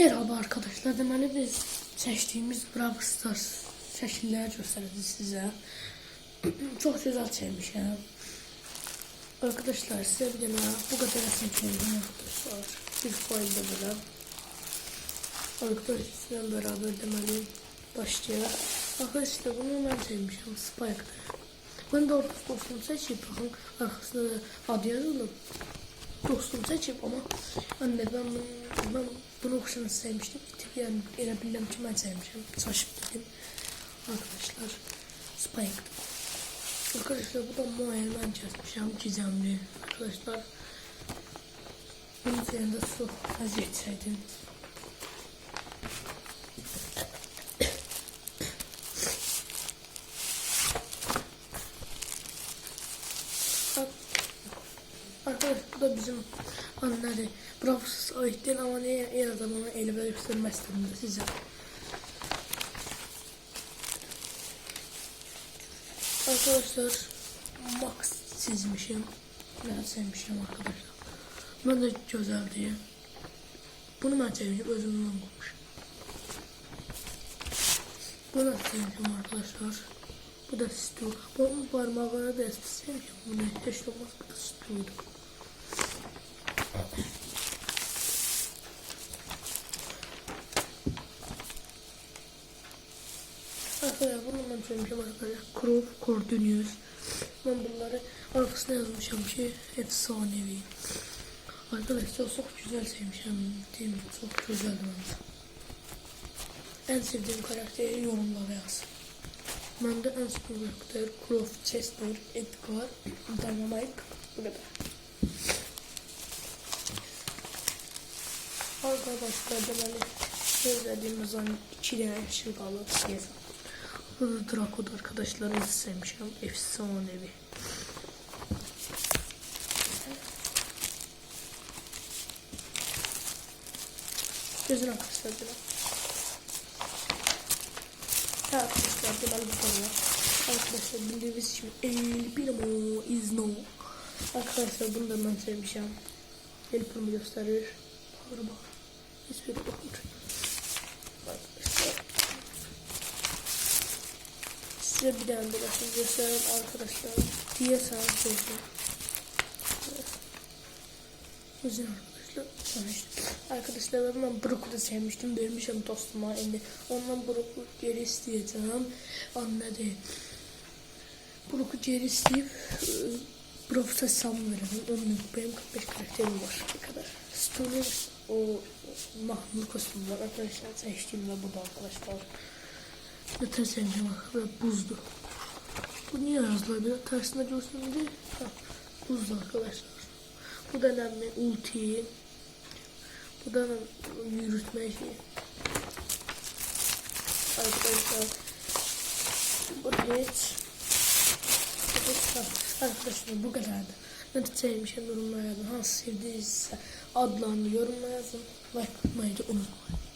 Merhaba arkadaşlar, deməli biz seçtiğimiz Brawl Stars şəkilləri göstərəcəyik sizə. Çox gözəl çəkmişəm. Arkadaşlar size bir dənə bu qədər resim çəkdim arkadaşlar. Bir faildə belə. Arkadaşlar sizlə beraber deməli başlayaq. Arkadaşlar bunu mən çəkmişəm, Spike'dır. Ben de orada dostumu seçip baxın arkasında da adı yazılıb. Dostumu seçip ama anne ben bunu oxşanı sevmiştim. Yani elə bilirəm ki mən sevmişəm. Saçıb dedim. Arkadaşlar Spike. Arkadaşlar bu da muayene ben kesmişəm. Gizemli. Arkadaşlar bunun üzerinde çok əziyyət çəkdim. Arkadaşlar bu da bizim anları Brawl ait değil ama niye en azından ele verip göstermek istedim de size. Arkadaşlar Max çizmişim. Ben sevmişim arkadaşlar. Ben de güzel diye. Bunu ben sevmişim, özümden bulmuşum. Bunu da sevmişim arkadaşlar. Bu da Stu. Bunun parmağına da sevmişim. Bu da hiç olmaz. Bu da Stu'ydu. Arkadaşlar bunu ben söylemişim arkadaşlar. Crow Cordonius. Ben bunları arkasına yazmışım ki efsanevi. Arkadaşlar çok güzel sevmişim. Değil mi? Çok güzel bence. En sevdiğim karakteri yorumlara yazın. Ben de en sevdiğim karakter Croft, Chester, Edgar, Dynamite. Bu kadar. Arkadaşlar deməli gözlediğimiz an 2 tane ışık alıb yazın. Burada Draco'da arkadaşlarımızı sevmişim. Efsanevi. Gözün arkadaşlar biraz. Arkadaşlar deməli bu kadar. Arkadaşlar bildiğiniz gibi El Primo is no. Arkadaşlar bunu da ben sevmişim. El Primo gösterir. Bağır. Hiçbir bakmıyor. Arkadaşlar size bir tane de göstereyim arkadaşlar. Diye sana söyleyeyim. Güzel arkadaşlar. Arkadaşlar ben Brook'u da sevmiştim. Vermişim dostuma. Şimdi ondan Brook'u geri isteyeceğim. Anladı. Brook'u geri isteyip Brook'ta sam verelim. Onun benim 45 karakterim var. Bu kadar. Story o mahmur kostümü var arkadaşlar. Seçtiğim ve bu da arkadaşlar. Zaten sevdiğim arkadaşlar buzdu. Bu niye yazdılar biraz tersine görsün diye. Buzdu arkadaşlar. Bu da önemli ulti. Bu da yürütme şeyi. Arkadaşlar bu hiç. Arkadaşlar bu kadardı. Ne de sevmişim yorumlara yazın. Hangi sevdiğinizse adlarını yorumlara yazın. Like atmayı da unutmayın.